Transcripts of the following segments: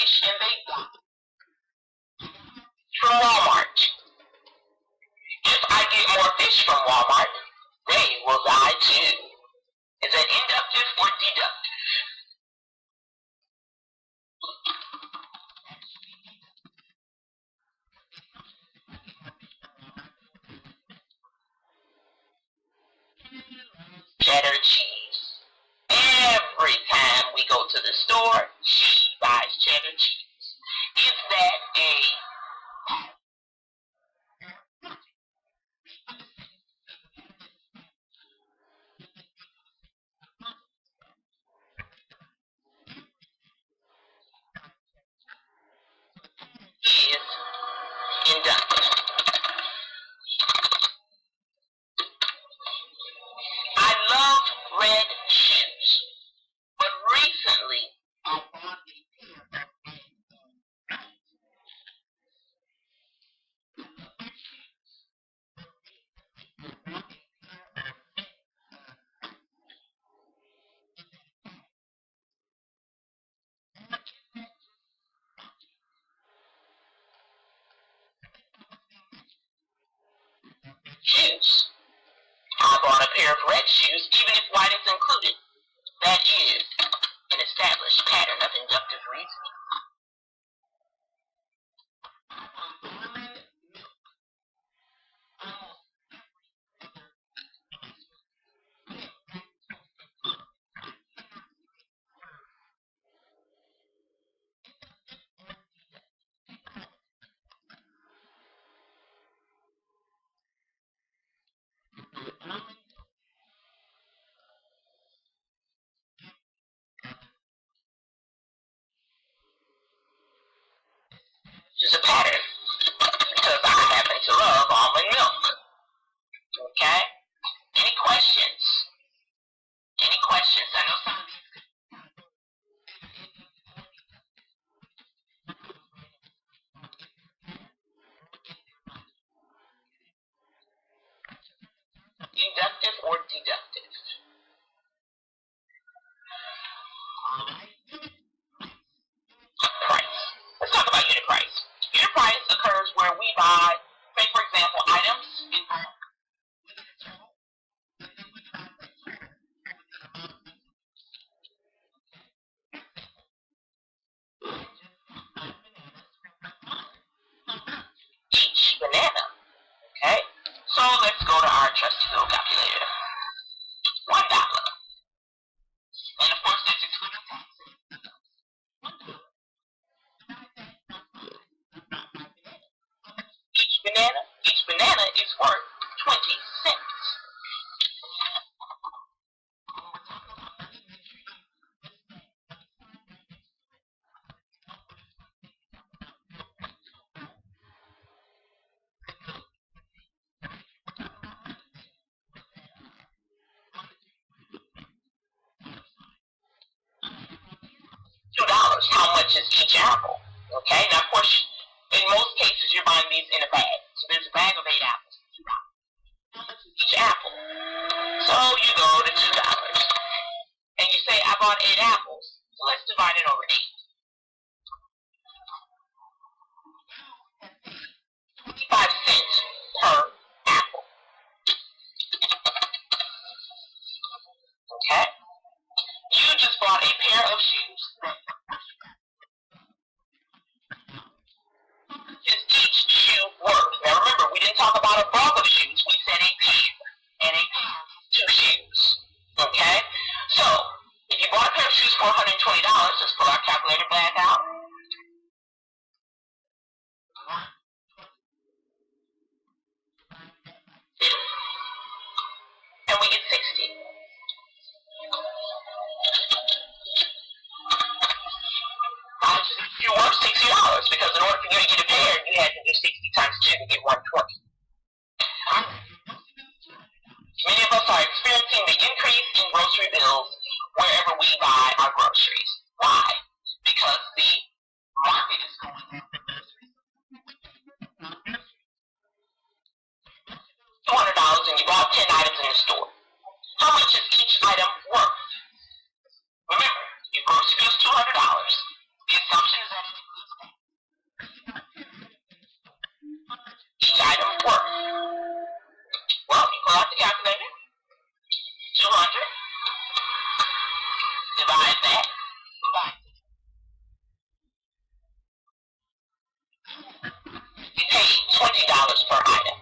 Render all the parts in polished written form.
fish and they die from Walmart. If I get more fish from Walmart, they will die too. Is that inductive or deductive? Cheddar cheese. Every time we go to the store, she buys cheddar cheese. Is that a is inductive? I love red shoes, but recently I bought a pair of shoes. I bought a pair of red shoes, even if white is included. That is an established pattern of inductive reasoning. It's a pattern because I happen to love almond milk. Okay? Any questions? Any questions? I know some of these. Inductive or deductive? Price. Let's talk about unit price. Unit price occurs where we buy, say for example, items in bulk. Each banana. Okay? So let's go to our trusty little calculator. $1. And of course that's excluding taxes. Each banana is worth 20 cents. $2. How much is each apple? Okay, now of course, in most cases you're buying these in a bag. So there's a bag of 8 apples, $2. How much is each apple? So you go to $2. And you say, I bought 8 apples. So let's divide it over 8. 25 cents per apple. Okay? You just bought a pair of shoes. Is each shoe worth? Now remember, we didn't talk about a bulk of shoes. We said a pair. And a pair is 2 shoes. Okay? So, if you bought a pair of shoes for $120, let's pull our calculator back out. And we get 60. You worth $60 because in order for you to get a pair, you had to do 60 times 2 to get 120. Many of us are experiencing the increase in grocery bills wherever we buy our groceries. Why? Because the market is going up. $200 and you bought 10 items in the store. How much is each item worth? Remember, your grocery bill is $200. The assumption is that per item.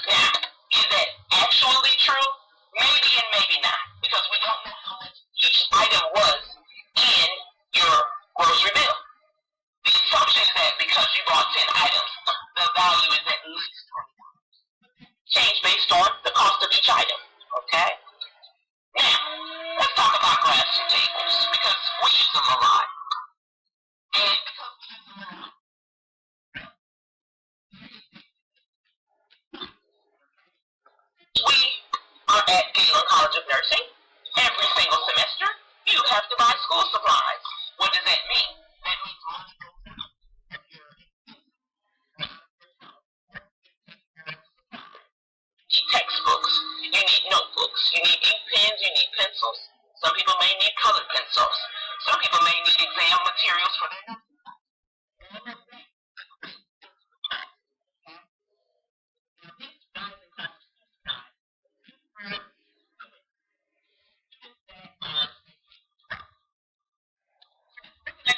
Now, is that actually true? Maybe and maybe not, because we don't know how much each item was in your grocery bill. The assumption is that because you bought 10 items, the value is at least $20. Change based on the cost of each item. Okay? Now, let's talk about graphs and tables, because we use them a lot. And because we use them a lot, we are at Galen College of Nursing. Every single semester, you have to buy school supplies. What does that mean? That means money goes out. You need textbooks, you need notebooks, you need ink pens, you need pencils. Some people may need colored pencils. Some people may need exam materials for their notes.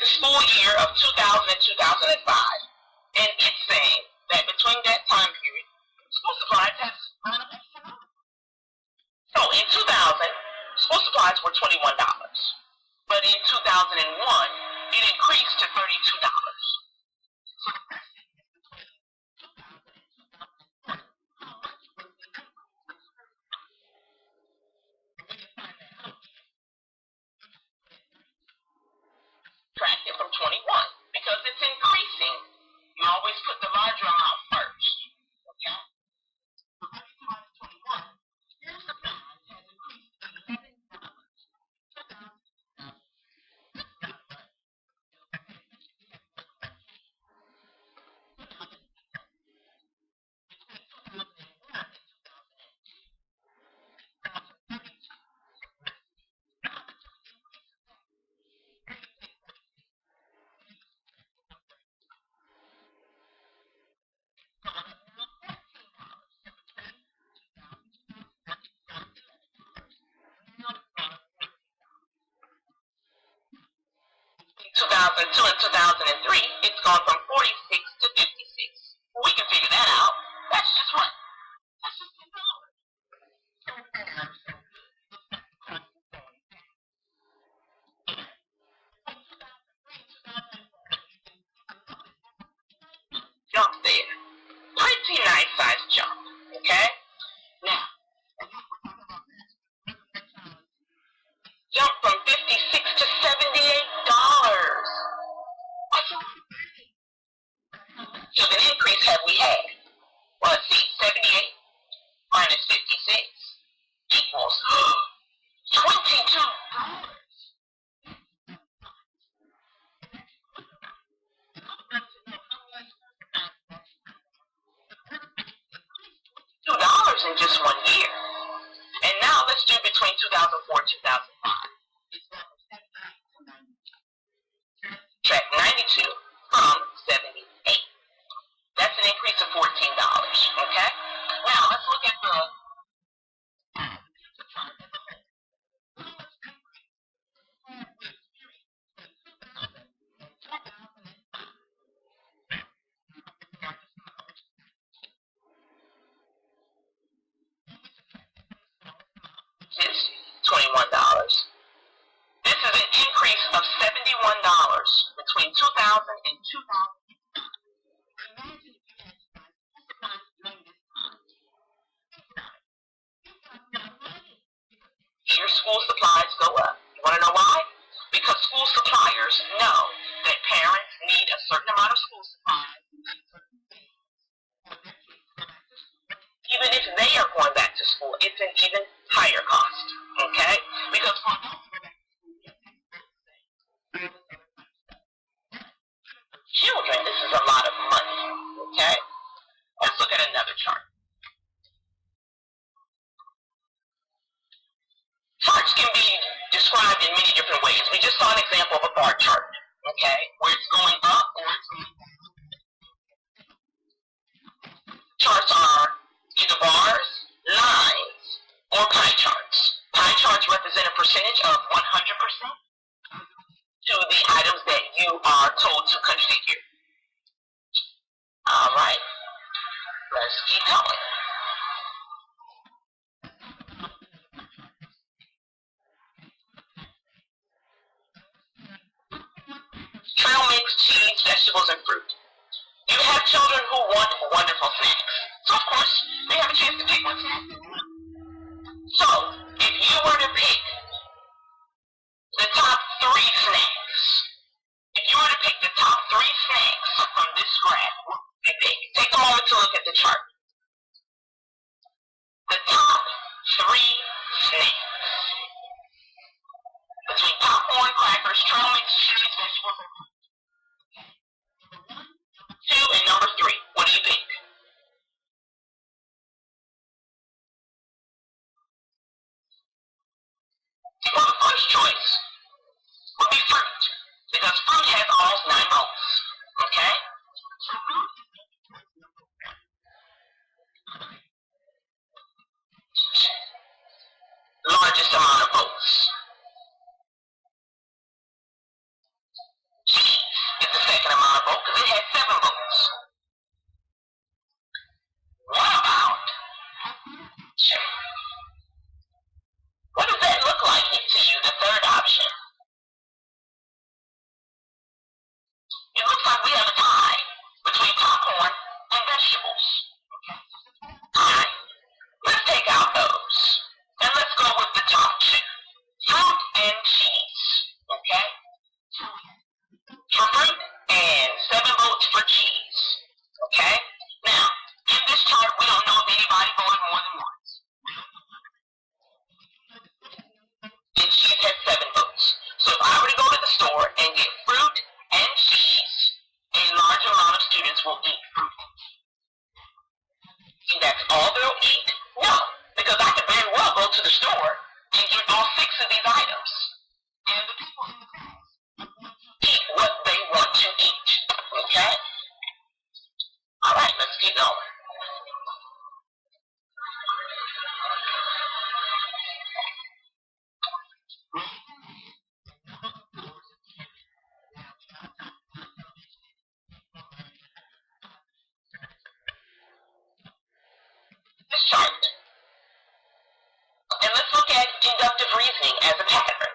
The school year of 2000 and 2005, and it's saying that between that time period, school supplies has gone up extra $1. So in 2000, school supplies were $21, but in 2001, it increased to $32. So the question is between 2000 and 2001, how much was the increase? We can find that out. Subtract it from 21 because it's increasing. You always put the larger amount first. Okay? So 32 minus 21, school supplies has increased $11. In 2002 and 2003, it's gone from 46 to 56. We can figure that out. That's just what? That's just $10. Jump there. Pretty nice size jump. Okay? Now, jump from 56 to $78. So the increase have we had? Well, let's see, 78 minus 56 equals $22. $2 in just 1 year. And now let's do between 2004 and 2005. Track 92 from 78. That's an increase of $14. Okay? Now let's look at the chart as a whole. Is $21. This is an increase of $71 between 2000 and 2000. Imagine if you had to buy school supplies during this time. Your school supplies go up. You want to know why? Because school suppliers know that parents need a certain amount of school supplies, even if they are going back to school, it's an even higher cost. Okay? Because for children, this is a lot of money. Okay? Let's look at another chart. Charts can be described in many different ways. We just saw an example of a bar chart. Okay? Where it's going up or it's going down. Charts are either bars, lines, or pie charts. Pie charts represent a percentage of 100% to the items that you are told to configure. Alright. Let's keep going. Trail mix, cheese, vegetables, and fruit. You have children who want wonderful snacks. So of course, they have a chance to pick one snack. So, if you were to pick the top 3 snacks, if you were to pick the top 3 snacks from this graph, what would you pick? Take a moment to look at the chart. The top 3 snacks. Between popcorn, crackers, trail mix, cheese, vegetables, and fruit. 2 and number 3. What do you think? Well, the first choice would be fruit, because fruit has almost 9 volts. Okay? Largest amount of votes. Cheese is the second amount of votes because it has 7 votes. What about? What does that look like to you, the third option? It looks like we have a tie between popcorn and vegetables. Alright, let's take out those. And let's go with the top 2. Fruit and cheese. Okay? For fruit and 7 votes for cheese. Okay? Now, in this chart, we don't know if anybody voted more than once. And cheese has 7 votes. So if I were to go to the store and get fruit and cheese, a large amount of students will eat fruit and cheese. And that's all they'll eat? No, because I could very well go to the store and get all 6 of these items. And the people in the class eat what they want to eat. Okay? Alright, let's keep going. This chart. And let's look at inductive reasoning as a pattern.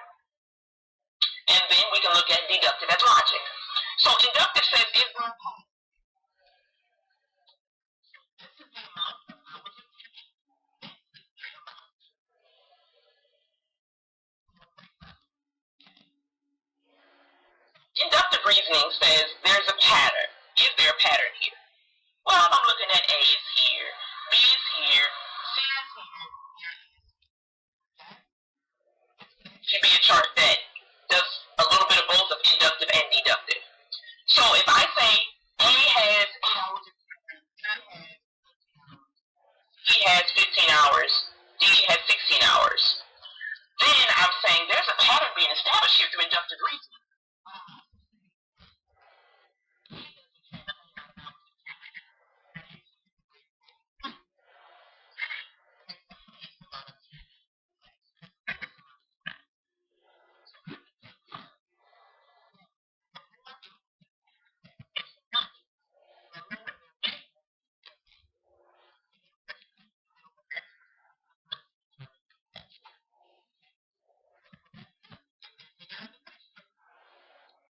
And then we can look at deductive as logic. So inductive says if inductive reasoning says there's a pattern. Is there a pattern here? Well, I'm looking at A is here, B is here, C is here. Should be a chart that does